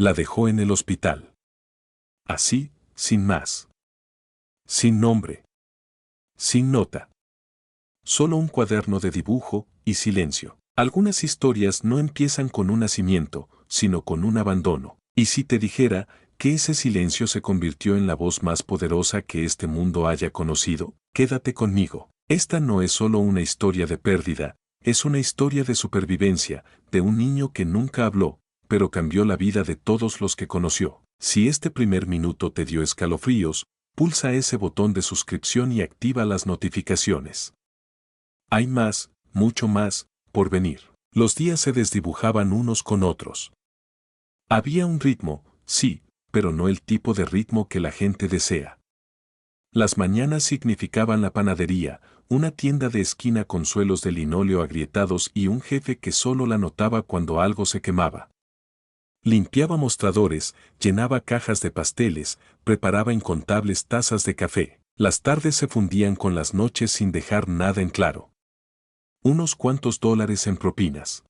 La dejó en el hospital. Así, sin más. Sin nombre. Sin nota. Solo un cuaderno de dibujo y silencio. Algunas historias no empiezan con un nacimiento, sino con un abandono. Y si te dijera que ese silencio se convirtió en la voz más poderosa que este mundo haya conocido, quédate conmigo. Esta no es solo una historia de pérdida, es una historia de supervivencia, de un niño que nunca habló, pero cambió la vida de todos los que conoció. Si este primer minuto te dio escalofríos, pulsa ese botón de suscripción y activa las notificaciones. Hay más, mucho más, por venir. Los días se desdibujaban unos con otros. Había un ritmo, sí, pero no el tipo de ritmo que la gente desea. Las mañanas significaban la panadería, una tienda de esquina con suelos de linóleo agrietados y un jefe que solo la notaba cuando algo se quemaba. Limpiaba mostradores, llenaba cajas de pasteles, preparaba incontables tazas de café. Las tardes se fundían con las noches sin dejar nada en claro. Unos cuantos dólares en propinas.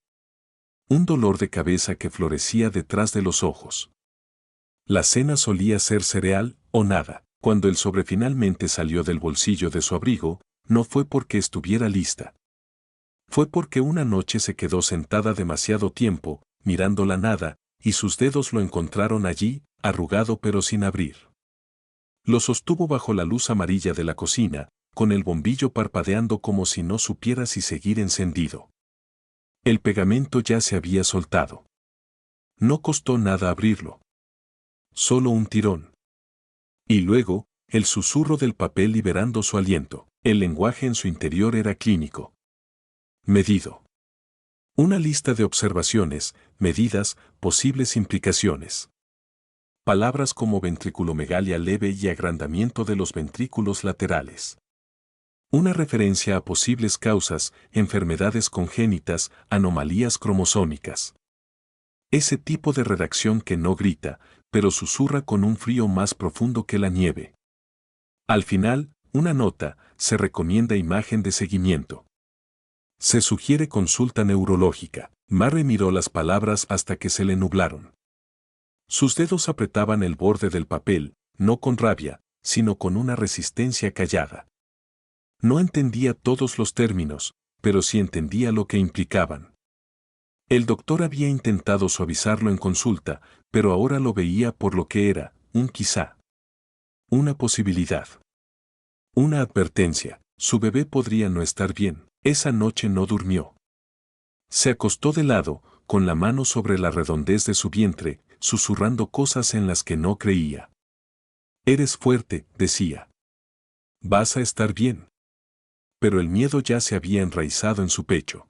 Un dolor de cabeza que florecía detrás de los ojos. La cena solía ser cereal o nada. Cuando el sobre finalmente salió del bolsillo de su abrigo, no fue porque estuviera lista. Fue porque una noche se quedó sentada demasiado tiempo, mirando la nada, y sus dedos lo encontraron allí, arrugado pero sin abrir. Lo sostuvo bajo la luz amarilla de la cocina, con el bombillo parpadeando como si no supiera si seguir encendido. El pegamento ya se había soltado. No costó nada abrirlo. Solo un tirón. Y luego, el susurro del papel liberando su aliento. El lenguaje en su interior era clínico. Medido. Una lista de observaciones, medidas, posibles implicaciones. Palabras como ventriculomegalia leve y agrandamiento de los ventrículos laterales. Una referencia a posibles causas, enfermedades congénitas, anomalías cromosómicas. Ese tipo de redacción que no grita, pero susurra con un frío más profundo que la nieve. Al final, una nota, se recomienda imagen de seguimiento. Se sugiere consulta neurológica. Mary miró las palabras hasta que se le nublaron. Sus dedos apretaban el borde del papel, no con rabia, sino con una resistencia callada. No entendía todos los términos, pero sí entendía lo que implicaban. El doctor había intentado suavizarlo en consulta, pero ahora lo veía por lo que era, un quizá. Una posibilidad. Una advertencia. Su bebé podría no estar bien. Esa noche no durmió. Se acostó de lado, con la mano sobre la redondez de su vientre, susurrando cosas en las que no creía. Eres fuerte, decía. Vas a estar bien. Pero el miedo ya se había enraizado en su pecho.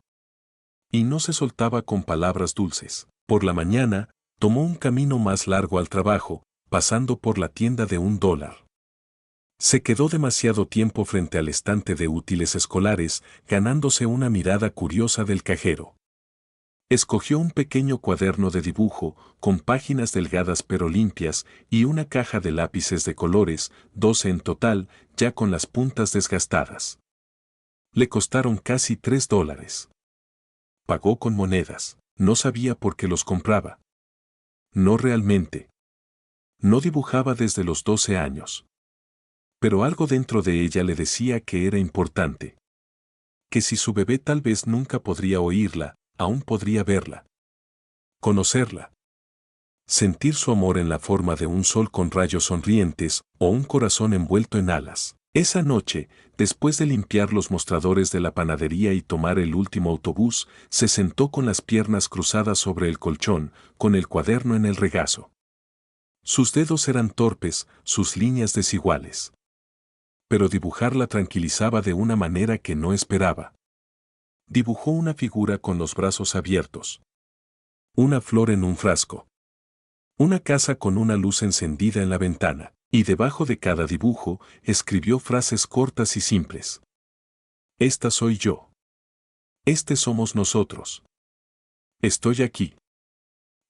Y no se soltaba con palabras dulces. Por la mañana, tomó un camino más largo al trabajo, pasando por la tienda de $1. Se quedó demasiado tiempo frente al estante de útiles escolares, ganándose una mirada curiosa del cajero. Escogió un pequeño cuaderno de dibujo, con páginas delgadas pero limpias, y una caja de lápices de colores, 12 en total, ya con las puntas desgastadas. Le costaron casi $3. Pagó con monedas. No sabía por qué los compraba. No realmente. No dibujaba desde los 12 años. Pero algo dentro de ella le decía que era importante. Que si su bebé tal vez nunca podría oírla, aún podría verla. Conocerla. Sentir su amor en la forma de un sol con rayos sonrientes o un corazón envuelto en alas. Esa noche, después de limpiar los mostradores de la panadería y tomar el último autobús, se sentó con las piernas cruzadas sobre el colchón, con el cuaderno en el regazo. Sus dedos eran torpes, sus líneas desiguales. Pero dibujar la tranquilizaba de una manera que no esperaba. Dibujó una figura con los brazos abiertos. Una flor en un frasco. Una casa con una luz encendida en la ventana, y debajo de cada dibujo escribió frases cortas y simples. Esta soy yo. Este somos nosotros. Estoy aquí.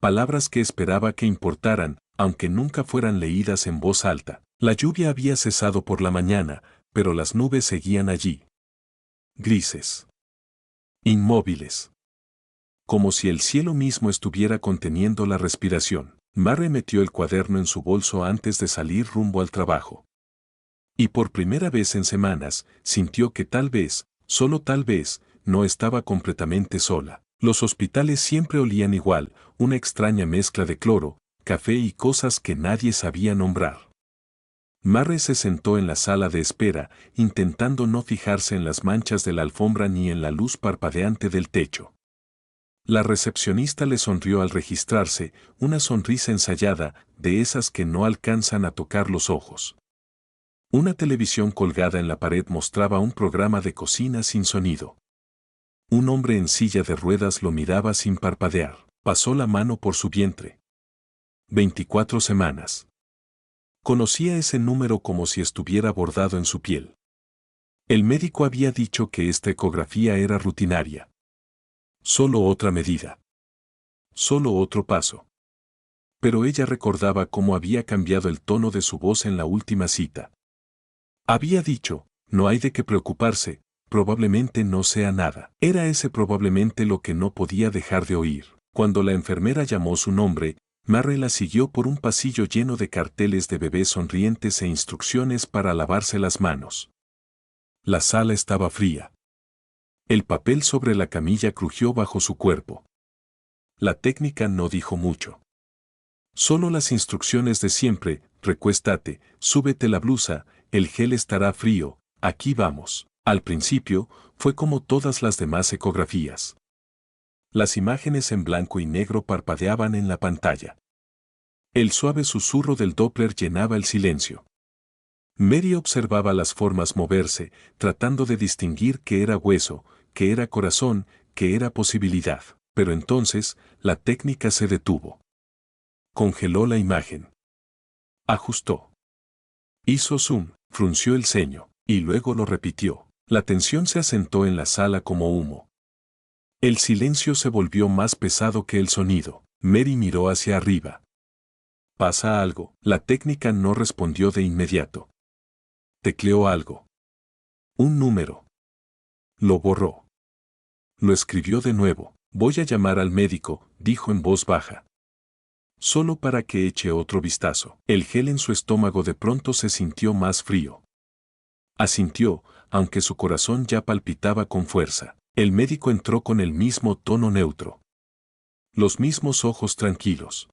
Palabras que esperaba que importaran, aunque nunca fueran leídas en voz alta. La lluvia había cesado por la mañana, pero las nubes seguían allí. Grises. Inmóviles. Como si el cielo mismo estuviera conteniendo la respiración. Mary metió el cuaderno en su bolso antes de salir rumbo al trabajo. Y por primera vez en semanas, sintió que tal vez, solo tal vez, no estaba completamente sola. Los hospitales siempre olían igual, una extraña mezcla de cloro, café y cosas que nadie sabía nombrar. Mary se sentó en la sala de espera, intentando no fijarse en las manchas de la alfombra ni en la luz parpadeante del techo. La recepcionista le sonrió al registrarse, una sonrisa ensayada, de esas que no alcanzan a tocar los ojos. Una televisión colgada en la pared mostraba un programa de cocina sin sonido. Un hombre en silla de ruedas lo miraba sin parpadear. Pasó la mano por su vientre. 24 semanas. Conocía ese número como si estuviera bordado en su piel. El médico había dicho que esta ecografía era rutinaria. Solo otra medida. Solo otro paso. Pero ella recordaba cómo había cambiado el tono de su voz en la última cita. Había dicho, no hay de qué preocuparse, probablemente no sea nada. Era ese probablemente lo que no podía dejar de oír. Cuando la enfermera llamó su nombre, Mary la siguió por un pasillo lleno de carteles de bebés sonrientes e instrucciones para lavarse las manos. La sala estaba fría. El papel sobre la camilla crujió bajo su cuerpo. La técnica no dijo mucho. Solo las instrucciones de siempre: recuéstate, súbete la blusa, el gel estará frío, aquí vamos. Al principio, fue como todas las demás ecografías. Las imágenes en blanco y negro parpadeaban en la pantalla. El suave susurro del Doppler llenaba el silencio. Mary observaba las formas moverse, tratando de distinguir qué era hueso, qué era corazón, qué era posibilidad. Pero entonces, la técnica se detuvo. Congeló la imagen. Ajustó. Hizo zoom, frunció el ceño, y luego lo repitió. La tensión se asentó en la sala como humo. El silencio se volvió más pesado que el sonido. Mary miró hacia arriba. ¿Pasa algo? La técnica no respondió de inmediato. Tecleó algo. Un número. Lo borró. Lo escribió de nuevo. Voy a llamar al médico, dijo en voz baja. Solo para que eche otro vistazo. El gel en su estómago de pronto se sintió más frío. Asintió, aunque su corazón ya palpitaba con fuerza. El médico entró con el mismo tono neutro. Los mismos ojos tranquilos.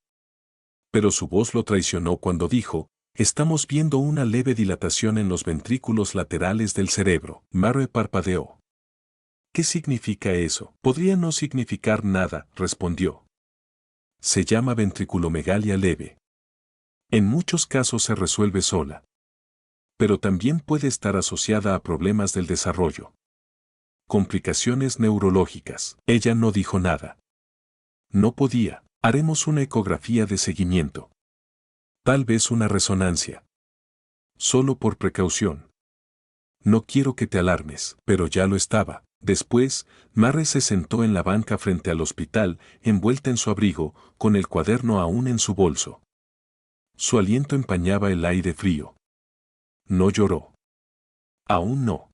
Pero su voz lo traicionó cuando dijo: estamos viendo una leve dilatación en los ventrículos laterales del cerebro. Mary parpadeó. ¿Qué significa eso? Podría no significar nada, respondió. Se llama ventriculomegalia leve. En muchos casos se resuelve sola. Pero también puede estar asociada a problemas del desarrollo. Complicaciones neurológicas. Ella no dijo nada. No podía. Haremos una ecografía de seguimiento. Tal vez una resonancia. Solo por precaución. No quiero que te alarmes, pero ya lo estaba. Después, Mary se sentó en la banca frente al hospital, envuelta en su abrigo, con el cuaderno aún en su bolso. Su aliento empañaba el aire frío. No lloró. Aún no.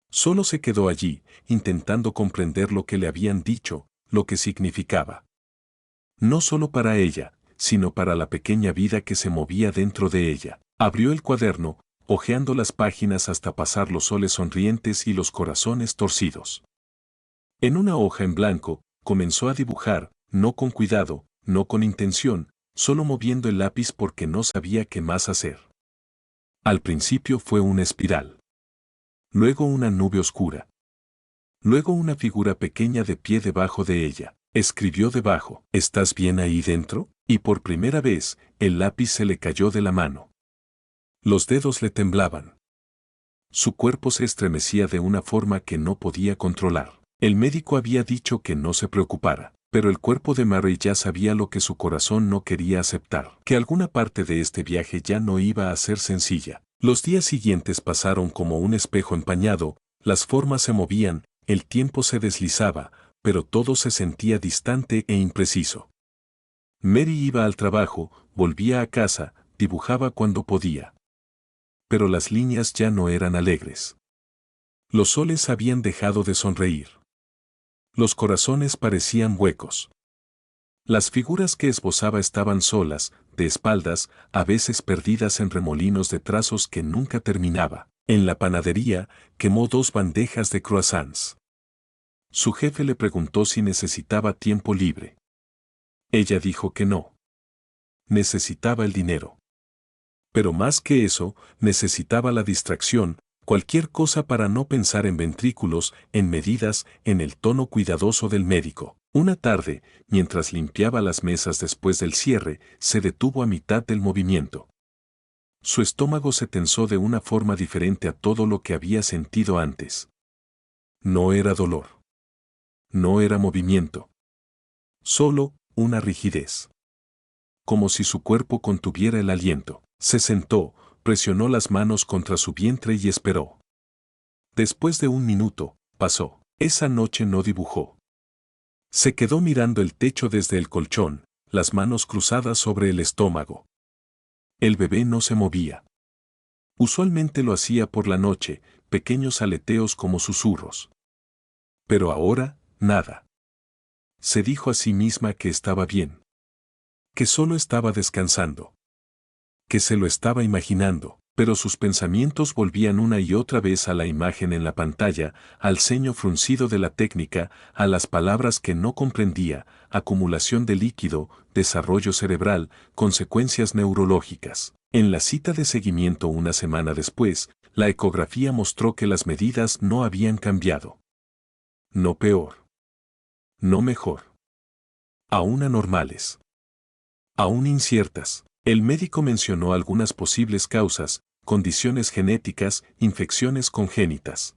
Solo se quedó allí, intentando comprender lo que le habían dicho, lo que significaba. No solo para ella, sino para la pequeña vida que se movía dentro de ella. Abrió el cuaderno, hojeando las páginas hasta pasar los soles sonrientes y los corazones torcidos. En una hoja en blanco, comenzó a dibujar, no con cuidado, no con intención, solo moviendo el lápiz porque no sabía qué más hacer. Al principio fue una espiral. Luego una nube oscura. Luego una figura pequeña de pie debajo de ella. Escribió debajo: ¿estás bien ahí dentro? Y por primera vez, el lápiz se le cayó de la mano. Los dedos le temblaban. Su cuerpo se estremecía de una forma que no podía controlar. El médico había dicho que no se preocupara, pero el cuerpo de Mary ya sabía lo que su corazón no quería aceptar: que alguna parte de este viaje ya no iba a ser sencilla. Los días siguientes pasaron como un espejo empañado, las formas se movían, el tiempo se deslizaba, pero todo se sentía distante e impreciso. Mary iba al trabajo, volvía a casa, dibujaba cuando podía. Pero las líneas ya no eran alegres. Los soles habían dejado de sonreír. Los corazones parecían huecos. Las figuras que esbozaba estaban solas, de espaldas, a veces perdidas en remolinos de trazos que nunca terminaba. En la panadería, quemó 2 bandejas de croissants. Su jefe le preguntó si necesitaba tiempo libre. Ella dijo que no. Necesitaba el dinero. Pero más que eso, necesitaba la distracción, cualquier cosa para no pensar en ventrículos, en medidas, en el tono cuidadoso del médico. Una tarde, mientras limpiaba las mesas después del cierre, se detuvo a mitad del movimiento. Su estómago se tensó de una forma diferente a todo lo que había sentido antes. No era dolor. No era movimiento. Solo una rigidez. Como si su cuerpo contuviera el aliento. Se sentó, presionó las manos contra su vientre y esperó. Después de 1 minuto, pasó. Esa noche no dibujó. Se quedó mirando el techo desde el colchón, las manos cruzadas sobre el estómago. El bebé no se movía. Usualmente lo hacía por la noche, pequeños aleteos como susurros. Pero ahora, nada. Se dijo a sí misma que estaba bien. Que solo estaba descansando. Que se lo estaba imaginando, pero sus pensamientos volvían una y otra vez a la imagen en la pantalla, al ceño fruncido de la técnica, a las palabras que no comprendía, acumulación de líquido, desarrollo cerebral, consecuencias neurológicas. En la cita de seguimiento una semana después, la ecografía mostró que las medidas no habían cambiado. No peor. No mejor. Aún anormales. Aún inciertas. El médico mencionó algunas posibles causas, condiciones genéticas, infecciones congénitas.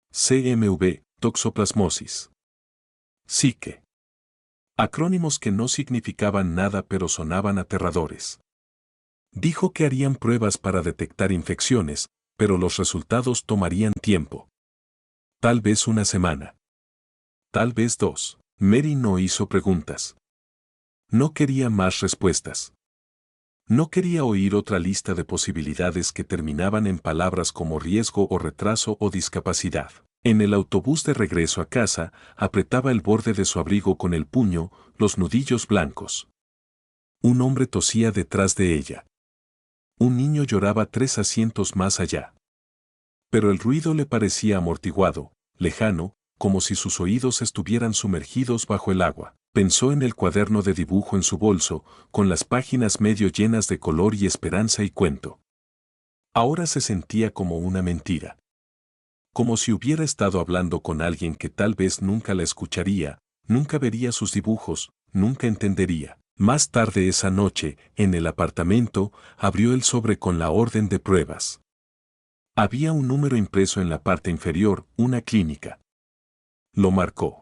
CMV, toxoplasmosis. Psique. Acrónimos que no significaban nada pero sonaban aterradores. Dijo que harían pruebas para detectar infecciones, pero los resultados tomarían tiempo. Tal vez una semana. Tal vez 2. Mary no hizo preguntas. No quería más respuestas. No quería oír otra lista de posibilidades que terminaban en palabras como riesgo o retraso o discapacidad. En el autobús de regreso a casa, apretaba el borde de su abrigo con el puño, los nudillos blancos. Un hombre tosía detrás de ella. Un niño lloraba 3 asientos más allá. Pero el ruido le parecía amortiguado, lejano, como si sus oídos estuvieran sumergidos bajo el agua. Pensó en el cuaderno de dibujo en su bolso, con las páginas medio llenas de color y esperanza y cuento. Ahora se sentía como una mentira. Como si hubiera estado hablando con alguien que tal vez nunca la escucharía, nunca vería sus dibujos, nunca entendería. Más tarde esa noche, en el apartamento, abrió el sobre con la orden de pruebas. Había un número impreso en la parte inferior, una clínica. Lo marcó.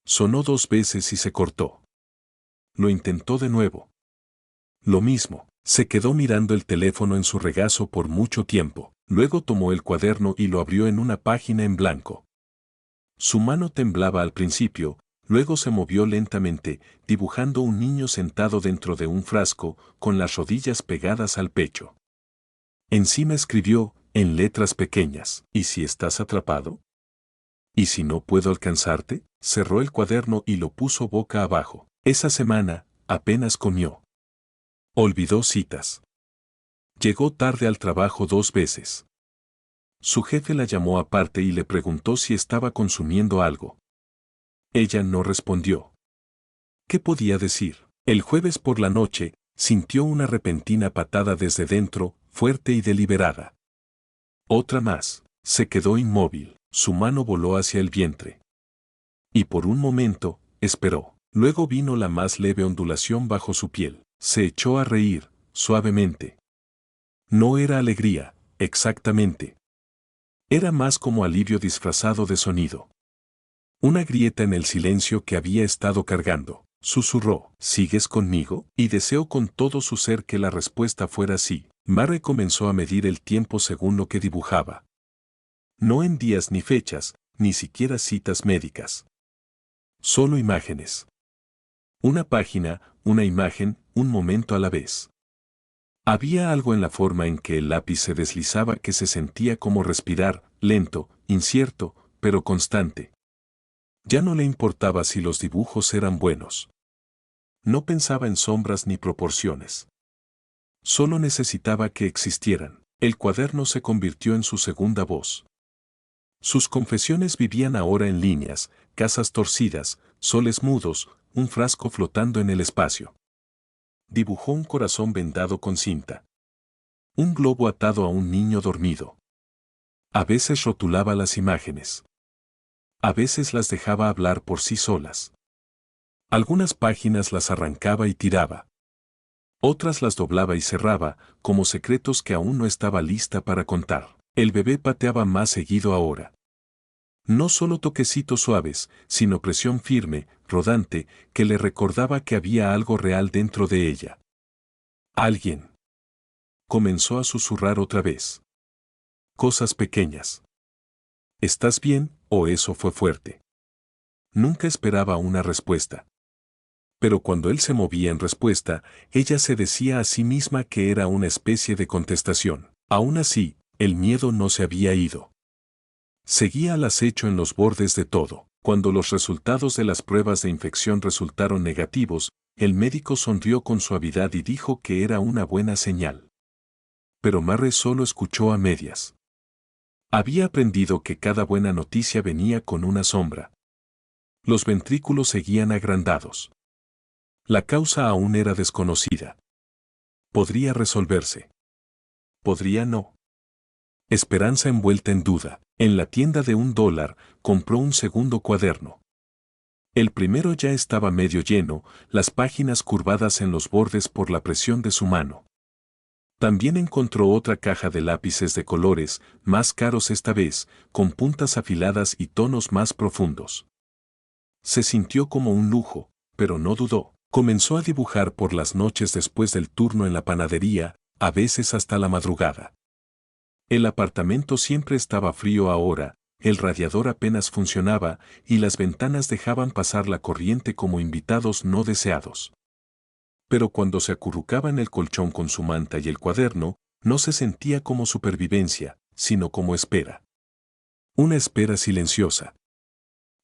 Sonó 2 veces y se cortó. Lo intentó de nuevo. Lo mismo, se quedó mirando el teléfono en su regazo por mucho tiempo, luego tomó el cuaderno y lo abrió en una página en blanco. Su mano temblaba al principio, luego se movió lentamente, dibujando un niño sentado dentro de un frasco, con las rodillas pegadas al pecho. Encima escribió, en letras pequeñas, ¿y si estás atrapado? ¿Y si no puedo alcanzarte? Cerró el cuaderno y lo puso boca abajo. Esa semana, apenas comió. Olvidó citas. Llegó tarde al trabajo 2 veces. Su jefe la llamó aparte y le preguntó si estaba consumiendo algo. Ella no respondió. ¿Qué podía decir? El jueves por la noche, sintió una repentina patada desde dentro, fuerte y deliberada. Otra más. Se quedó inmóvil, su mano voló hacia el vientre. Y por un momento, esperó. Luego vino la más leve ondulación bajo su piel. Se echó a reír, suavemente. No era alegría, exactamente. Era más como alivio disfrazado de sonido. Una grieta en el silencio que había estado cargando. Susurró, ¿sigues conmigo? Y deseó con todo su ser que la respuesta fuera sí. Mary comenzó a medir el tiempo según lo que dibujaba. No en días ni fechas, ni siquiera citas médicas. Solo imágenes. Una página, una imagen, un momento a la vez. Había algo en la forma en que el lápiz se deslizaba que se sentía como respirar, lento, incierto, pero constante. Ya no le importaba si los dibujos eran buenos. No pensaba en sombras ni proporciones. Solo necesitaba que existieran. El cuaderno se convirtió en su segunda voz. Sus confesiones vivían ahora en líneas, casas torcidas, soles mudos, un frasco flotando en el espacio. Dibujó un corazón vendado con cinta. Un globo atado a un niño dormido. A veces rotulaba las imágenes. A veces las dejaba hablar por sí solas. Algunas páginas las arrancaba y tiraba. Otras las doblaba y cerraba, como secretos que aún no estaba lista para contar. El bebé pateaba más seguido ahora. No solo toquecitos suaves, sino presión firme, rodante, que le recordaba que había algo real dentro de ella. Alguien. Comenzó a susurrar otra vez. Cosas pequeñas. ¿Estás bien, o eso fue fuerte? Nunca esperaba una respuesta. Pero cuando él se movía en respuesta, ella se decía a sí misma que era una especie de contestación. Aún así, el miedo no se había ido. Seguía al acecho en los bordes de todo. Cuando los resultados de las pruebas de infección resultaron negativos, el médico sonrió con suavidad y dijo que era una buena señal. Pero Mary solo escuchó a medias. Había aprendido que cada buena noticia venía con una sombra. Los ventrículos seguían agrandados. La causa aún era desconocida. Podría resolverse. Podría no. Esperanza envuelta en duda. En la tienda de $1, compró un segundo cuaderno. El primero ya estaba medio lleno, las páginas curvadas en los bordes por la presión de su mano. También encontró otra caja de lápices de colores, más caros esta vez, con puntas afiladas y tonos más profundos. Se sintió como un lujo, pero no dudó. Comenzó a dibujar por las noches después del turno en la panadería, a veces hasta la madrugada. El apartamento siempre estaba frío ahora, el radiador apenas funcionaba y las ventanas dejaban pasar la corriente como invitados no deseados. Pero cuando se acurrucaba en el colchón con su manta y el cuaderno, no se sentía como supervivencia, sino como espera. Una espera silenciosa.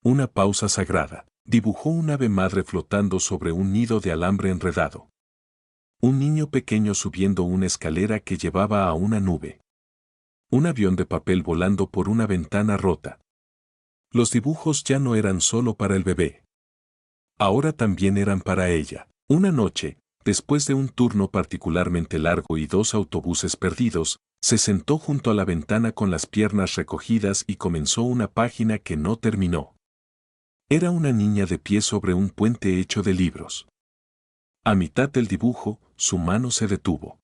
Una pausa sagrada. Dibujó un ave madre flotando sobre un nido de alambre enredado. Un niño pequeño subiendo una escalera que llevaba a una nube. Un avión de papel volando por una ventana rota. Los dibujos ya no eran solo para el bebé. Ahora también eran para ella. Una noche, después de un turno particularmente largo y 2 autobuses perdidos, se sentó junto a la ventana con las piernas recogidas y comenzó una página que no terminó. Era una niña de pie sobre un puente hecho de libros. A mitad del dibujo, su mano se detuvo.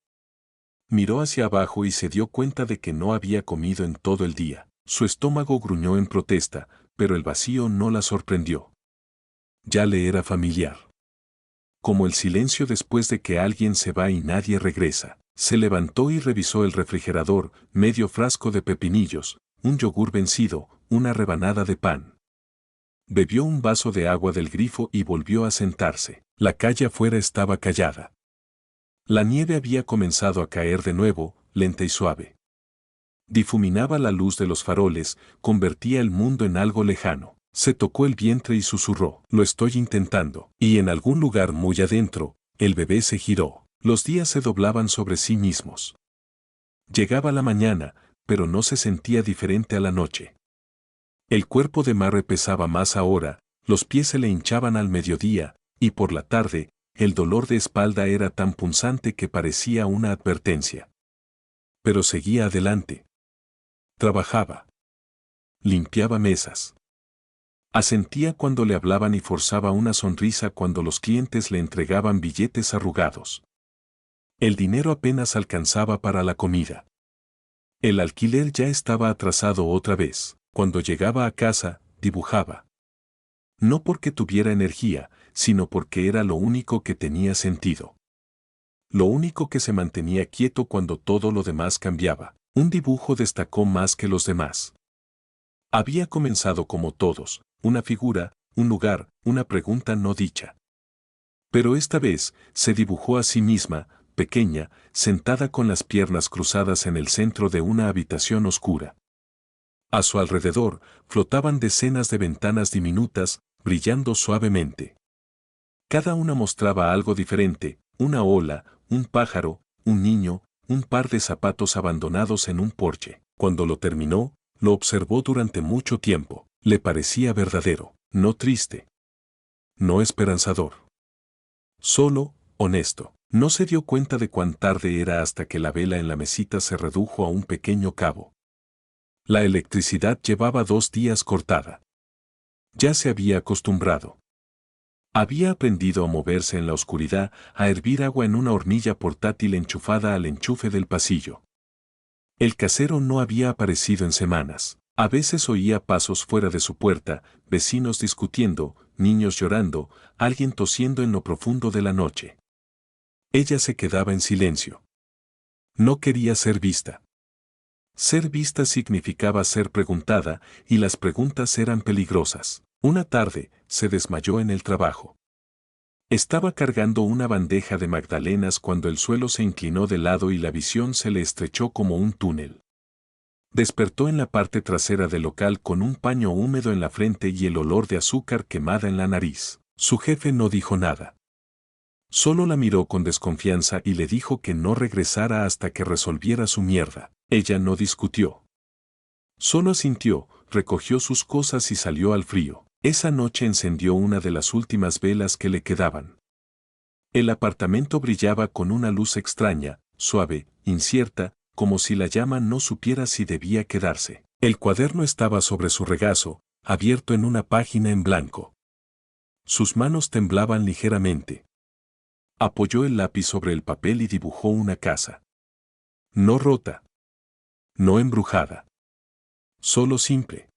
Miró hacia abajo y se dio cuenta de que no había comido en todo el día. Su estómago gruñó en protesta, pero el vacío no la sorprendió. Ya le era familiar. Como el silencio después de que alguien se va y nadie regresa. Se levantó y revisó el refrigerador, medio frasco de pepinillos, un yogur vencido, una rebanada de pan. Bebió un vaso de agua del grifo y volvió a sentarse. La calle afuera estaba callada. La nieve había comenzado a caer de nuevo, lenta y suave. Difuminaba la luz de los faroles, convertía el mundo en algo lejano. Se tocó el vientre y susurró, lo estoy intentando. Y en algún lugar muy adentro, el bebé se giró. Los días se doblaban sobre sí mismos. Llegaba la mañana, pero no se sentía diferente a la noche. El cuerpo de Mary pesaba más ahora, los pies se le hinchaban al mediodía, y por la tarde, el dolor de espalda era tan punzante que parecía una advertencia. Pero seguía adelante. Trabajaba. Limpiaba mesas. Asentía cuando le hablaban y forzaba una sonrisa cuando los clientes le entregaban billetes arrugados. El dinero apenas alcanzaba para la comida. El alquiler ya estaba atrasado otra vez. Cuando llegaba a casa, dibujaba. No porque tuviera energía, sino porque era lo único que tenía sentido. Lo único que se mantenía quieto cuando todo lo demás cambiaba. Un dibujo destacó más que los demás. Había comenzado como todos, una figura, un lugar, una pregunta no dicha. Pero esta vez, se dibujó a sí misma, pequeña, sentada con las piernas cruzadas en el centro de una habitación oscura. A su alrededor, flotaban decenas de ventanas diminutas, brillando suavemente. Cada una mostraba algo diferente, una ola, un pájaro, un niño, un par de zapatos abandonados en un porche. Cuando lo terminó, lo observó durante mucho tiempo. Le parecía verdadero, no triste, no esperanzador. Solo, honesto. No se dio cuenta de cuán tarde era hasta que la vela en la mesita se redujo a un pequeño cabo. La electricidad llevaba 2 días cortada. Ya se había acostumbrado. Había aprendido a moverse en la oscuridad, a hervir agua en una hornilla portátil enchufada al enchufe del pasillo. El casero no había aparecido en semanas. A veces oía pasos fuera de su puerta, vecinos discutiendo, niños llorando, alguien tosiendo en lo profundo de la noche. Ella se quedaba en silencio. No quería ser vista. Ser vista significaba ser preguntada, y las preguntas eran peligrosas. Una tarde, se desmayó en el trabajo. Estaba cargando una bandeja de magdalenas cuando el suelo se inclinó de lado y la visión se le estrechó como un túnel. Despertó en la parte trasera del local con un paño húmedo en la frente y el olor de azúcar quemada en la nariz. Su jefe no dijo nada. Solo la miró con desconfianza y le dijo que no regresara hasta que resolviera su mierda. Ella no discutió. Solo asintió, recogió sus cosas y salió al frío. Esa noche encendió una de las últimas velas que le quedaban. El apartamento brillaba con una luz extraña, suave, incierta, como si la llama no supiera si debía quedarse. El cuaderno estaba sobre su regazo, abierto en una página en blanco. Sus manos temblaban ligeramente. Apoyó el lápiz sobre el papel y dibujó una casa. No rota. No embrujada. Solo simple.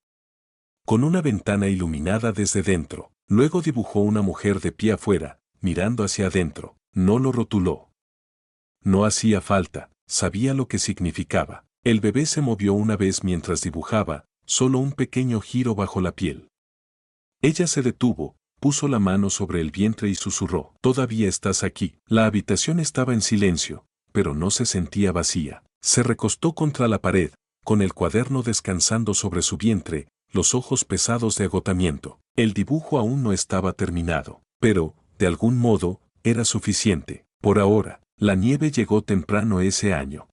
Con una ventana iluminada desde dentro. Luego dibujó una mujer de pie afuera, mirando hacia adentro. No lo rotuló. No hacía falta, sabía lo que significaba. El bebé se movió una vez mientras dibujaba, solo un pequeño giro bajo la piel. Ella se detuvo, puso la mano sobre el vientre y susurró, «Todavía estás aquí». La habitación estaba en silencio, pero no se sentía vacía. Se recostó contra la pared, con el cuaderno descansando sobre su vientre, los ojos pesados de agotamiento. El dibujo aún no estaba terminado, pero, de algún modo, era suficiente. Por ahora, la nieve llegó temprano ese año.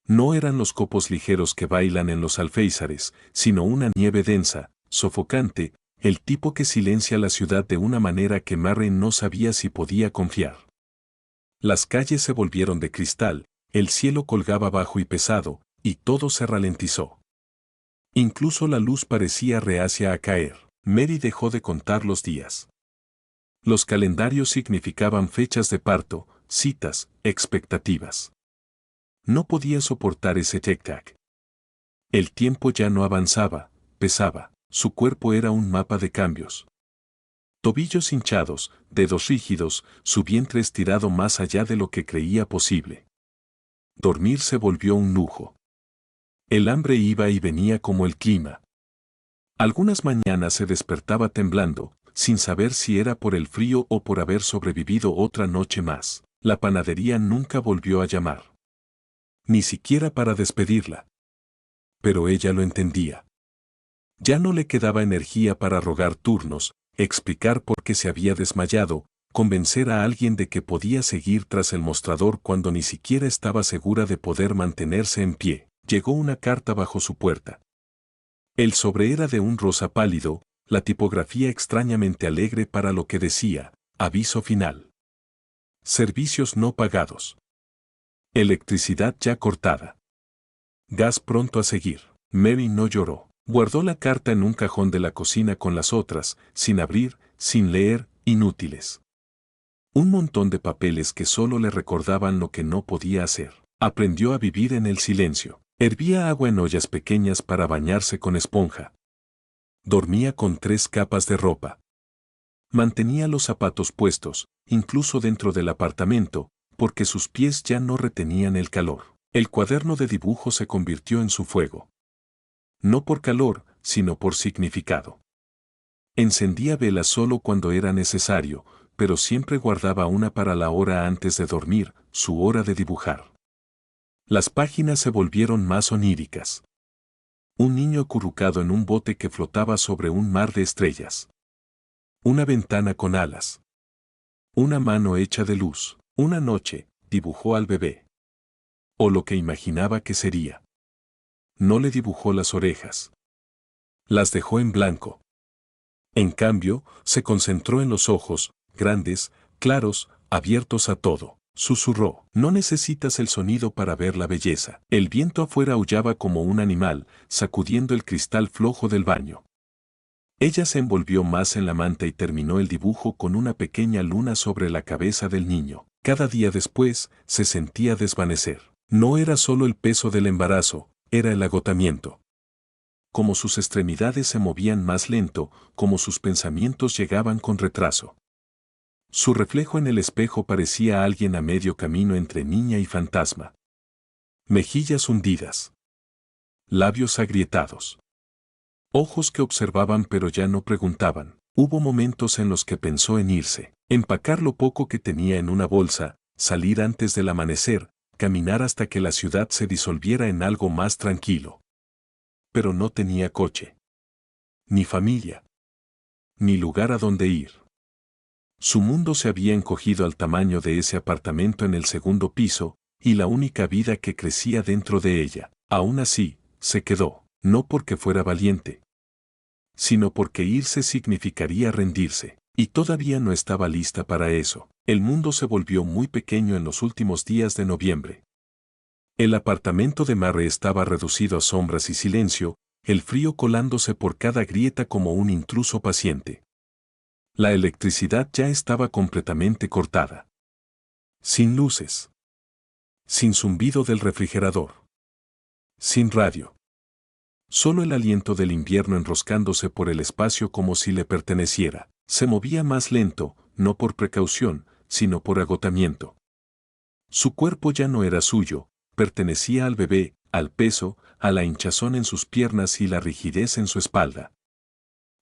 No eran los copos ligeros que bailan en los alféizares, sino una nieve densa, sofocante, el tipo que silencia la ciudad de una manera que Marin no sabía si podía confiar. Las calles se volvieron de cristal, el cielo colgaba bajo y pesado, y todo se ralentizó. Incluso la luz parecía reacia a caer. Mary dejó de contar los días. Los calendarios significaban fechas de parto, citas, expectativas. No podía soportar ese tic-tac. El tiempo ya no avanzaba, pesaba. Su cuerpo era un mapa de cambios. Tobillos hinchados, dedos rígidos, su vientre estirado más allá de lo que creía posible. Dormir se volvió un lujo. El hambre iba y venía como el clima. Algunas mañanas se despertaba temblando, sin saber si era por el frío o por haber sobrevivido otra noche más. La panadería nunca volvió a llamar. Ni siquiera para despedirla. Pero ella lo entendía. Ya no le quedaba energía para rogar turnos, explicar por qué se había desmayado, convencer a alguien de que podía seguir tras el mostrador cuando ni siquiera estaba segura de poder mantenerse en pie. Llegó una carta bajo su puerta. El sobre era de un rosa pálido, la tipografía extrañamente alegre para lo que decía, aviso final. Servicios no pagados. Electricidad ya cortada. Gas pronto a seguir. Mary no lloró. Guardó la carta en un cajón de la cocina con las otras, sin abrir, sin leer, inútiles. Un montón de papeles que solo le recordaban lo que no podía hacer. Aprendió a vivir en el silencio. Hervía agua en ollas pequeñas para bañarse con esponja. Dormía con 3 capas de ropa. Mantenía los zapatos puestos, incluso dentro del apartamento, porque sus pies ya no retenían el calor. El cuaderno de dibujo se convirtió en su fuego. No por calor, sino por significado. Encendía velas solo cuando era necesario, pero siempre guardaba una para la hora antes de dormir, su hora de dibujar. Las páginas se volvieron más oníricas. Un niño acurrucado en un bote que flotaba sobre un mar de estrellas. Una ventana con alas. Una mano hecha de luz. Una noche, dibujó al bebé. O lo que imaginaba que sería. No le dibujó las orejas. Las dejó en blanco. En cambio, se concentró en los ojos, grandes, claros, abiertos a todo. Susurró, no necesitas el sonido para ver la belleza. El viento afuera aullaba como un animal, sacudiendo el cristal flojo del baño. Ella se envolvió más en la manta y terminó el dibujo con una pequeña luna sobre la cabeza del niño. Cada día después, se sentía desvanecer. No era solo el peso del embarazo, era el agotamiento. Como sus extremidades se movían más lento, como sus pensamientos llegaban con retraso. Su reflejo en el espejo parecía alguien a medio camino entre niña y fantasma. Mejillas hundidas. Labios agrietados. Ojos que observaban pero ya no preguntaban. Hubo momentos en los que pensó en irse, empacar lo poco que tenía en una bolsa, salir antes del amanecer, caminar hasta que la ciudad se disolviera en algo más tranquilo. Pero no tenía coche. Ni familia. Ni lugar a donde ir. Su mundo se había encogido al tamaño de ese apartamento en el segundo piso, y la única vida que crecía dentro de ella. Aún así, se quedó, no porque fuera valiente, sino porque irse significaría rendirse, y todavía no estaba lista para eso. El mundo se volvió muy pequeño en los últimos días de noviembre. El apartamento de Mary estaba reducido a sombras y silencio, el frío colándose por cada grieta como un intruso paciente. La electricidad ya estaba completamente cortada. Sin luces. Sin zumbido del refrigerador. Sin radio. Solo el aliento del invierno enroscándose por el espacio como si le perteneciera. Se movía más lento, no por precaución, sino por agotamiento. Su cuerpo ya no era suyo, pertenecía al bebé, al peso, a la hinchazón en sus piernas y la rigidez en su espalda.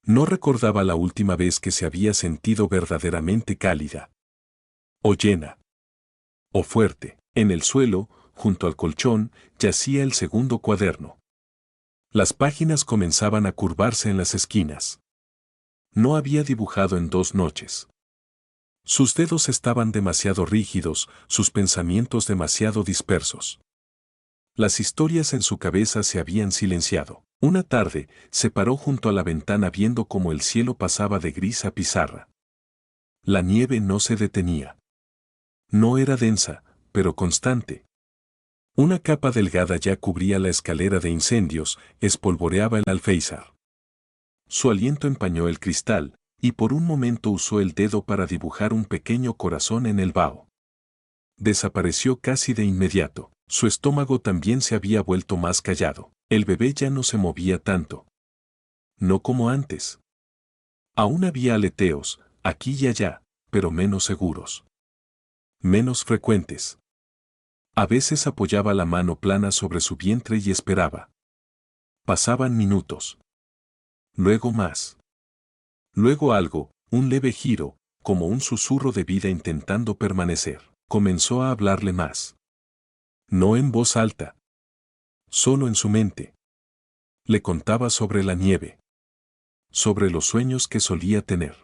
No recordaba la última vez que se había sentido verdaderamente cálida. O llena. O fuerte. En el suelo, junto al colchón, yacía el segundo cuaderno. Las páginas comenzaban a curvarse en las esquinas. No había dibujado en 2 noches. Sus dedos estaban demasiado rígidos, sus pensamientos demasiado dispersos. Las historias en su cabeza se habían silenciado. Una tarde, se paró junto a la ventana viendo cómo el cielo pasaba de gris a pizarra. La nieve no se detenía. No era densa, pero constante. Una capa delgada ya cubría la escalera de incendios, espolvoreaba el alféizar. Su aliento empañó el cristal, y por un momento usó el dedo para dibujar un pequeño corazón en el vaho. Desapareció casi de inmediato. Su estómago también se había vuelto más callado. El bebé ya no se movía tanto. No como antes. Aún había aleteos, aquí y allá, pero menos seguros. Menos frecuentes. A veces apoyaba la mano plana sobre su vientre y esperaba. Pasaban minutos. Luego más. Luego algo, un leve giro, como un susurro de vida intentando permanecer. Comenzó a hablarle más. No en voz alta. Solo en su mente. Le contaba sobre la nieve. Sobre los sueños que solía tener.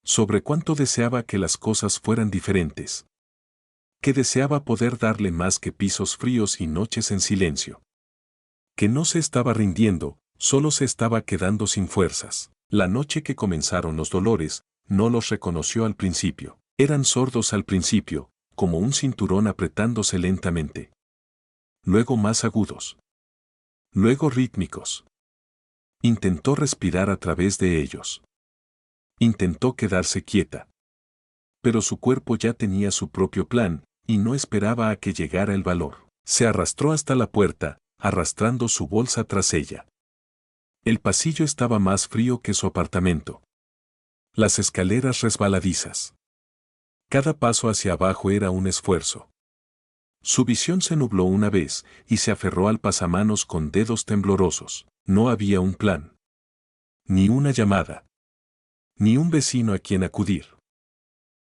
Sobre cuánto deseaba que las cosas fueran diferentes. Que deseaba poder darle más que pisos fríos y noches en silencio. Que no se estaba rindiendo, solo se estaba quedando sin fuerzas. La noche que comenzaron los dolores, no los reconoció al principio. Eran sordos al principio, como un cinturón apretándose lentamente. Luego más agudos. Luego rítmicos. Intentó respirar a través de ellos. Intentó quedarse quieta. Pero su cuerpo ya tenía su propio plan, y no esperaba a que llegara el valor. Se arrastró hasta la puerta, arrastrando su bolsa tras ella. El pasillo estaba más frío que su apartamento. Las escaleras resbaladizas. Cada paso hacia abajo era un esfuerzo. Su visión se nubló una vez, y se aferró al pasamanos con dedos temblorosos. No había un plan. Ni una llamada. Ni un vecino a quien acudir.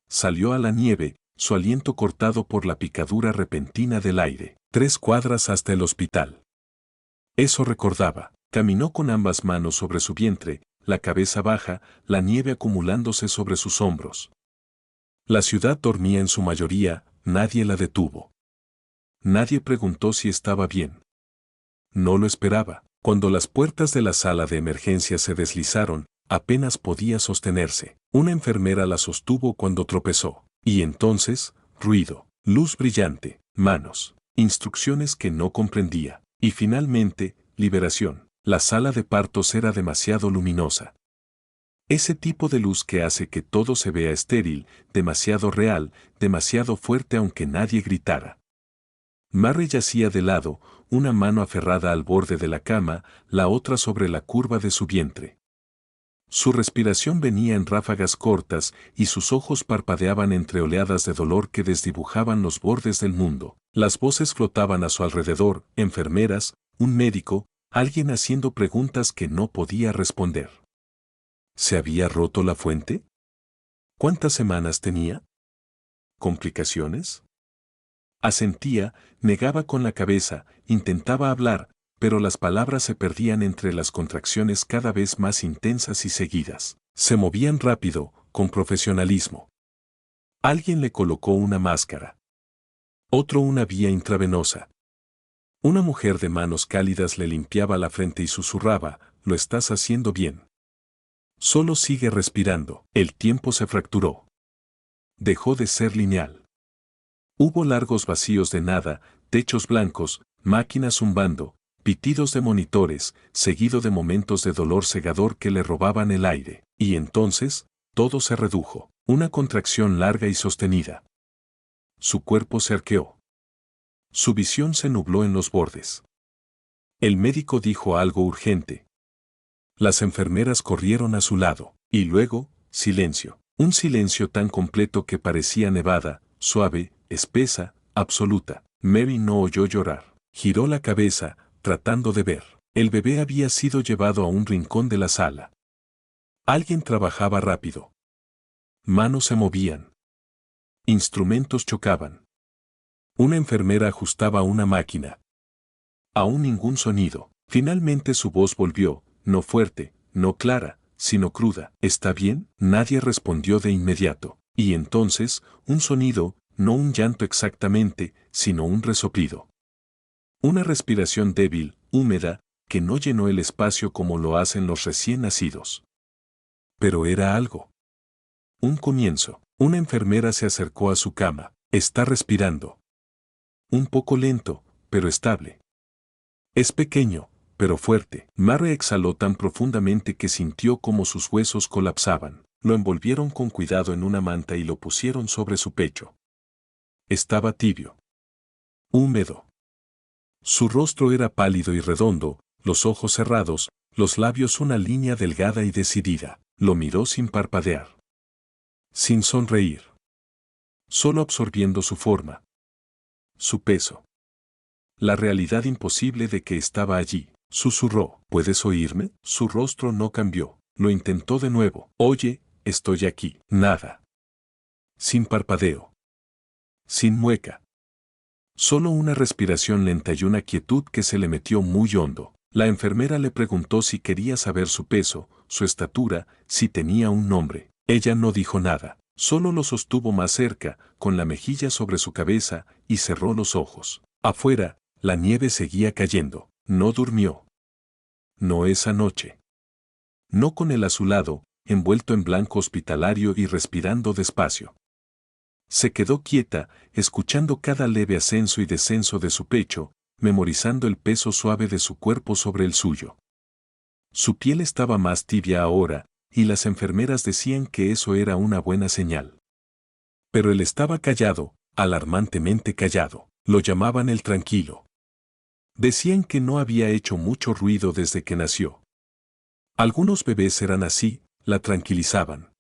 Salió a la nieve, su aliento cortado por la picadura repentina del aire. 3 cuadras hasta el hospital. Eso recordaba. Caminó con ambas manos sobre su vientre, la cabeza baja, la nieve acumulándose sobre sus hombros. La ciudad dormía en su mayoría, nadie la detuvo. Nadie preguntó si estaba bien. No lo esperaba. Cuando las puertas de la sala de emergencia se deslizaron, apenas podía sostenerse. Una enfermera la sostuvo cuando tropezó. Y entonces, ruido, luz brillante, manos, instrucciones que no comprendía. Y finalmente, liberación. La sala de partos era demasiado luminosa. Ese tipo de luz que hace que todo se vea estéril, demasiado real, demasiado fuerte aunque nadie gritara. Mary yacía de lado, una mano aferrada al borde de la cama, la otra sobre la curva de su vientre. Su respiración venía en ráfagas cortas y sus ojos parpadeaban entre oleadas de dolor que desdibujaban los bordes del mundo. Las voces flotaban a su alrededor, enfermeras, un médico, alguien haciendo preguntas que no podía responder. ¿Se había roto la fuente? ¿Cuántas semanas tenía? ¿Complicaciones? Asentía, negaba con la cabeza, intentaba hablar, pero las palabras se perdían entre las contracciones cada vez más intensas y seguidas. Se movían rápido, con profesionalismo. Alguien le colocó una máscara. Otro una vía intravenosa. Una mujer de manos cálidas le limpiaba la frente y susurraba, «Lo estás haciendo bien. Solo sigue respirando». El tiempo se fracturó. Dejó de ser lineal. Hubo largos vacíos de nada, techos blancos, máquinas zumbando, pitidos de monitores, seguido de momentos de dolor cegador que le robaban el aire. Y entonces, todo se redujo. Una contracción larga y sostenida. Su cuerpo se arqueó. Su visión se nubló en los bordes. El médico dijo algo urgente. Las enfermeras corrieron a su lado. Y luego, silencio. Un silencio tan completo que parecía nevada, suave, espesa, absoluta. Mary no oyó llorar. Giró la cabeza, tratando de ver. El bebé había sido llevado a un rincón de la sala. Alguien trabajaba rápido. Manos se movían. Instrumentos chocaban. Una enfermera ajustaba una máquina. Aún ningún sonido. Finalmente su voz volvió, no fuerte, no clara, sino cruda. ¿Está bien? Nadie respondió de inmediato. Y entonces, un sonido, no un llanto exactamente, sino un resoplido. Una respiración débil, húmeda, que no llenó el espacio como lo hacen los recién nacidos. Pero era algo. Un comienzo. Una enfermera se acercó a su cama. Está respirando. Un poco lento, pero estable. Es pequeño, pero fuerte. Mary exhaló tan profundamente que sintió como sus huesos colapsaban. Lo envolvieron con cuidado en una manta y lo pusieron sobre su pecho. Estaba tibio. Húmedo. Su rostro era pálido y redondo, los ojos cerrados, los labios una línea delgada y decidida. Lo miró sin parpadear. Sin sonreír. Solo absorbiendo su forma. Su peso. La realidad imposible de que estaba allí. Susurró. ¿Puedes oírme? Su rostro no cambió. Lo intentó de nuevo. Oye, estoy aquí. Nada. Sin parpadeo. Sin mueca. Solo una respiración lenta y una quietud que se le metió muy hondo. La enfermera le preguntó si quería saber su peso, su estatura, si tenía un nombre. Ella no dijo nada. Solo lo sostuvo más cerca, con la mejilla sobre su cabeza, y cerró los ojos. Afuera, la nieve seguía cayendo. No durmió. No esa noche. No con el azulado, envuelto en blanco hospitalario y respirando despacio. Se quedó quieta, escuchando cada leve ascenso y descenso de su pecho, memorizando el peso suave de su cuerpo sobre el suyo. Su piel estaba más tibia ahora, y las enfermeras decían que eso era una buena señal. Pero él estaba callado, alarmantemente callado. Lo llamaban el tranquilo. Decían que no había hecho mucho ruido desde que nació. Algunos bebés eran así, la tranquilizaban.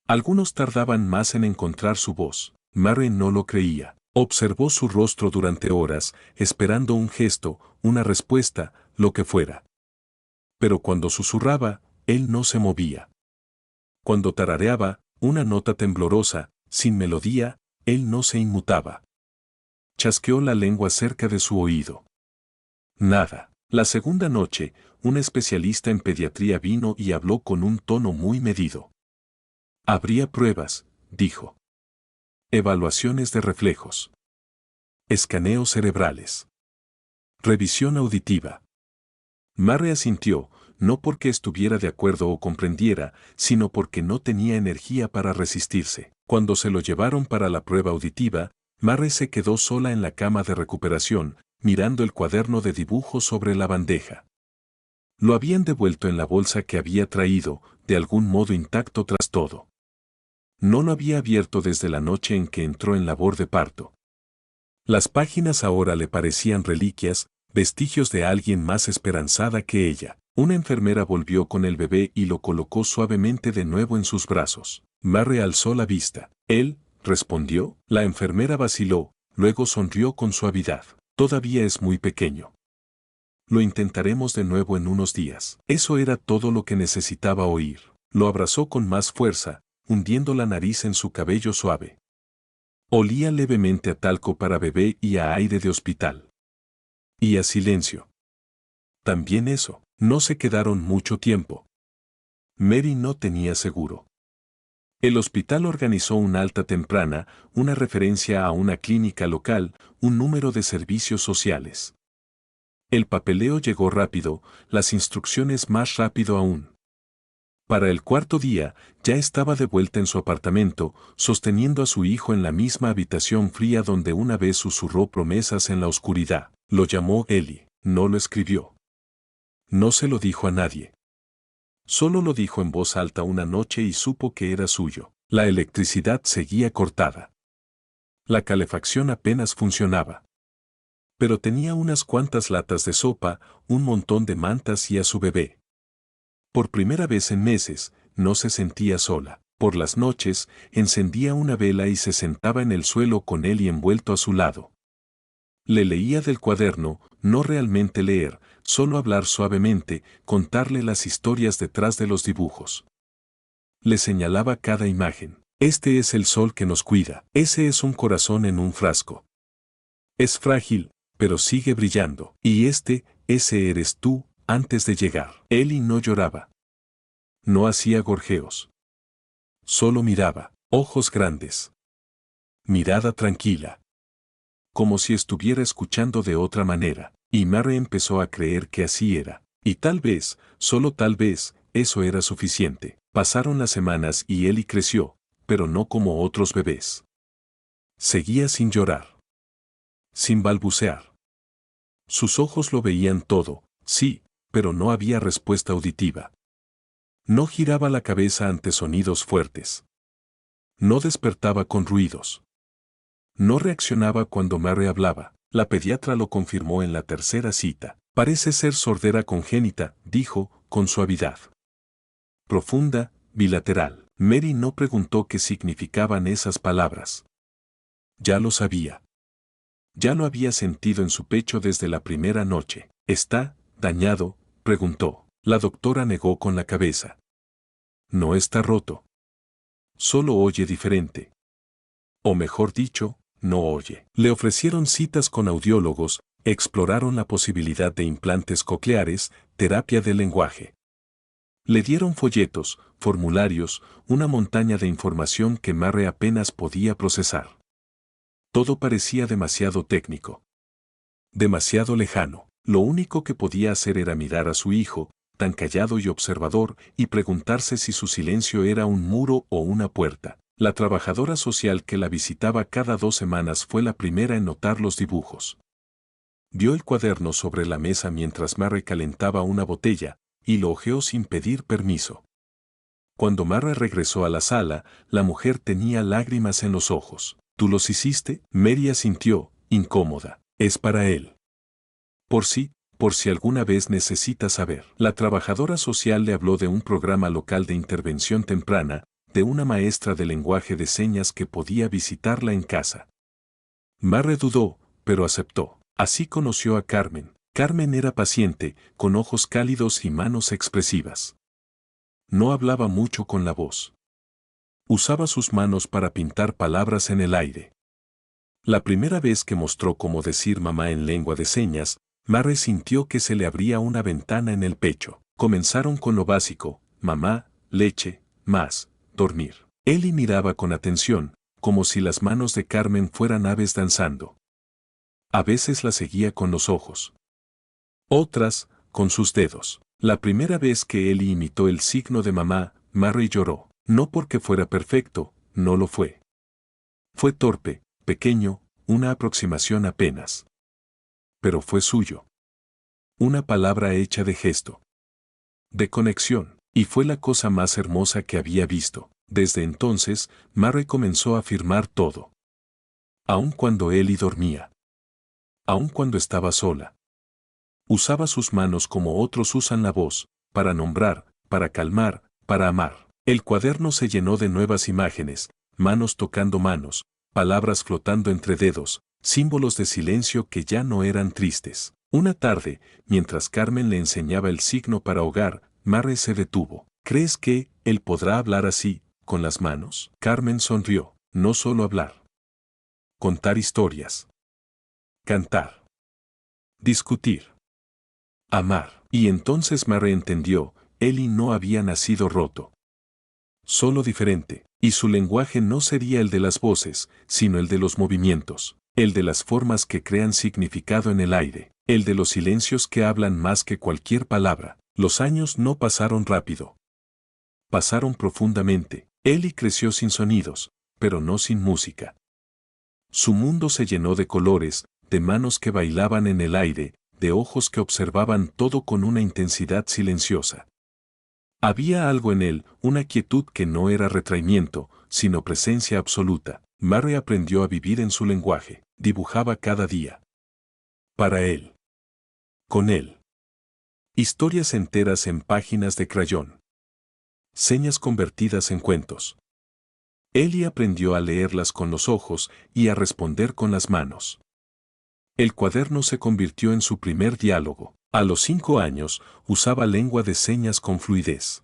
Algunos tardaban más en encontrar su voz. Mary no lo creía. Observó su rostro durante horas, esperando un gesto, una respuesta, lo que fuera. Pero cuando susurraba, él no se movía. Cuando tarareaba, una nota temblorosa, sin melodía, él no se inmutaba. Chasqueó la lengua cerca de su oído. Nada. La segunda noche, un especialista en pediatría vino y habló con un tono muy medido. Habría pruebas, dijo. Evaluaciones de reflejos. Escaneos cerebrales. Revisión auditiva. Murray asintió, no porque estuviera de acuerdo o comprendiera, sino porque no tenía energía para resistirse. Cuando se lo llevaron para la prueba auditiva, Murray se quedó sola en la cama de recuperación, mirando el cuaderno de dibujo sobre la bandeja. Lo habían devuelto en la bolsa que había traído, de algún modo intacto tras todo. No lo había abierto desde la noche en que entró en labor de parto. Las páginas ahora le parecían reliquias, vestigios de alguien más esperanzada que ella. Una enfermera volvió con el bebé y lo colocó suavemente de nuevo en sus brazos. Murray alzó la vista. «Él», respondió. La enfermera vaciló, luego sonrió con suavidad. «Todavía es muy pequeño. Lo intentaremos de nuevo en unos días». Eso era todo lo que necesitaba oír. Lo abrazó con más fuerza, hundiendo la nariz en su cabello suave. Olía levemente a talco para bebé y a aire de hospital. Y a silencio. También eso. No se quedaron mucho tiempo. Mary no tenía seguro. El hospital organizó una alta temprana, una referencia a una clínica local, un número de servicios sociales. El papeleo llegó rápido, las instrucciones más rápido aún. Para el cuarto día, ya estaba de vuelta en su apartamento, sosteniendo a su hijo en la misma habitación fría donde una vez susurró promesas en la oscuridad. Lo llamó Ellie, no lo escribió. No se lo dijo a nadie. Solo lo dijo en voz alta una noche y supo que era suyo. La electricidad seguía cortada. La calefacción apenas funcionaba. Pero tenía unas cuantas latas de sopa, un montón de mantas y a su bebé. Por primera vez en meses, no se sentía sola. Por las noches, encendía una vela y se sentaba en el suelo con él y envuelto a su lado. Le leía del cuaderno, no realmente leer, solo hablar suavemente, contarle las historias detrás de los dibujos. Le señalaba cada imagen. Este es el sol que nos cuida. Ese es un corazón en un frasco. Es frágil, pero sigue brillando. Y ese eres tú, antes de llegar. Ellie no lloraba. No hacía gorjeos. Solo miraba, ojos grandes. Mirada tranquila. Como si estuviera escuchando de otra manera, y Murray empezó a creer que así era. Y tal vez, solo tal vez, eso era suficiente. Pasaron las semanas y Ellie creció, pero no como otros bebés. Seguía sin llorar. Sin balbucear. Sus ojos lo veían todo, sí, pero no había respuesta auditiva. No giraba la cabeza ante sonidos fuertes. No despertaba con ruidos. No reaccionaba cuando Murray hablaba. La pediatra lo confirmó en la tercera cita. Parece ser sordera congénita, dijo, con suavidad. Profunda, bilateral. Mary no preguntó qué significaban esas palabras. Ya lo sabía. Ya lo había sentido en su pecho desde la primera noche. ¿Está dañado?, preguntó. La doctora negó con la cabeza. No está roto. Solo oye diferente. O mejor dicho, no oye. Le ofrecieron citas con audiólogos, exploraron la posibilidad de implantes cocleares, terapia del lenguaje. Le dieron folletos, formularios, una montaña de información que Murray apenas podía procesar. Todo parecía demasiado técnico. Demasiado lejano. Lo único que podía hacer era mirar a su hijo, tan callado y observador, y preguntarse si su silencio era un muro o una puerta. La trabajadora social que la visitaba cada 2 semanas fue la primera en notar los dibujos. Vio el cuaderno sobre la mesa mientras Murray calentaba una botella, y lo hojeó sin pedir permiso. Cuando Murray regresó a la sala, la mujer tenía lágrimas en los ojos. ¿Tú los hiciste? Mary asintió, incómoda. Es para él. Por si alguna vez necesita saber. La trabajadora social le habló de un programa local de intervención temprana, de una maestra de lenguaje de señas que podía visitarla en casa. Murray dudó, pero aceptó. Así conoció a Carmen. Carmen era paciente, con ojos cálidos y manos expresivas. No hablaba mucho con la voz. Usaba sus manos para pintar palabras en el aire. La primera vez que mostró cómo decir mamá en lengua de señas, Murray sintió que se le abría una ventana en el pecho. Comenzaron con lo básico, mamá, leche, más, dormir. Ellie miraba con atención, como si las manos de Carmen fueran aves danzando. A veces la seguía con los ojos. Otras, con sus dedos. La primera vez que Ellie imitó el signo de mamá, Mary lloró. No porque fuera perfecto, no lo fue. Fue torpe, pequeño, una aproximación apenas. Pero fue suyo. Una palabra hecha de gesto. De conexión, y fue la cosa más hermosa que había visto. Desde entonces, Mary comenzó a afirmar todo. Aun cuando Ellie dormía. Aun cuando estaba sola. Usaba sus manos como otros usan la voz, para nombrar, para calmar, para amar. El cuaderno se llenó de nuevas imágenes, manos tocando manos, palabras flotando entre dedos, símbolos de silencio que ya no eran tristes. Una tarde, mientras Carmen le enseñaba el signo para hogar, Mary se detuvo. ¿Crees que él podrá hablar así, con las manos? Carmen sonrió. No solo hablar. Contar historias. Cantar. Discutir. Amar. Y entonces Mary entendió, Ellie no había nacido roto. Solo diferente, y su lenguaje no sería el de las voces, sino el de los movimientos, el de las formas que crean significado en el aire, el de los silencios que hablan más que cualquier palabra. Los años no pasaron rápido. Pasaron profundamente. Ellie creció sin sonidos, pero no sin música. Su mundo se llenó de colores, de manos que bailaban en el aire, de ojos que observaban todo con una intensidad silenciosa. Había algo en él, una quietud que no era retraimiento, sino presencia absoluta. Mary aprendió a vivir en su lenguaje, dibujaba cada día. Para él. Con él. Historias enteras en páginas de crayón. Señas convertidas en cuentos. Ellie aprendió a leerlas con los ojos y a responder con las manos. El cuaderno se convirtió en su primer diálogo. A los 5 años, usaba lengua de señas con fluidez.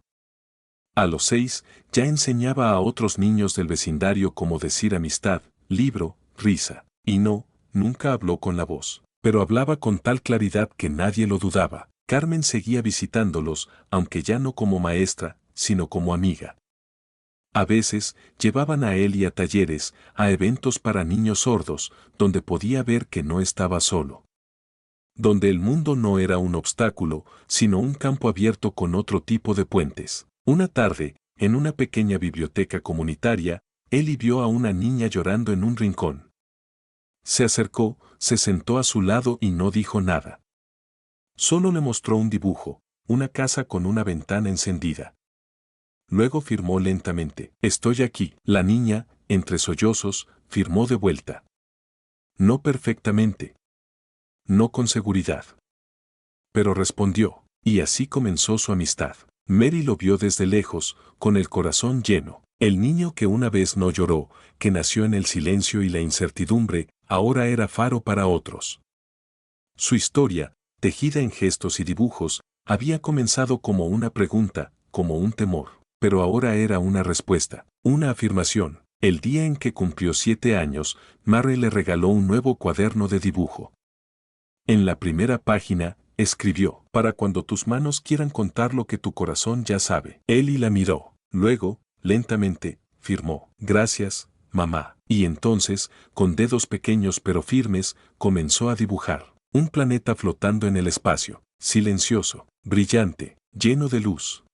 A los 6, ya enseñaba a otros niños del vecindario cómo decir amistad, libro, risa. Y no, nunca habló con la voz. Pero hablaba con tal claridad que nadie lo dudaba. Carmen seguía visitándolos, aunque ya no como maestra, sino como amiga. A veces, llevaban a Ellie a talleres, a eventos para niños sordos, donde podía ver que no estaba solo. Donde el mundo no era un obstáculo, sino un campo abierto con otro tipo de puentes. Una tarde, en una pequeña biblioteca comunitaria, Ellie vio a una niña llorando en un rincón. Se acercó, se sentó a su lado y no dijo nada. Solo le mostró un dibujo, una casa con una ventana encendida. Luego firmó lentamente. Estoy aquí. La niña, entre sollozos, firmó de vuelta. No perfectamente. No con seguridad. Pero respondió, y así comenzó su amistad. Mary lo vio desde lejos, con el corazón lleno. El niño que una vez no lloró, que nació en el silencio y la incertidumbre, ahora era faro para otros. Su historia, tejida en gestos y dibujos, había comenzado como una pregunta, como un temor. Pero ahora era una respuesta, una afirmación. El día en que cumplió 7 años, Mary le regaló un nuevo cuaderno de dibujo. En la primera página, escribió, para cuando tus manos quieran contar lo que tu corazón ya sabe. Ellie la miró. Luego, lentamente, firmó, gracias, mamá. Y entonces, con dedos pequeños pero firmes, comenzó a dibujar. Un planeta flotando en el espacio, silencioso, brillante, lleno de luz.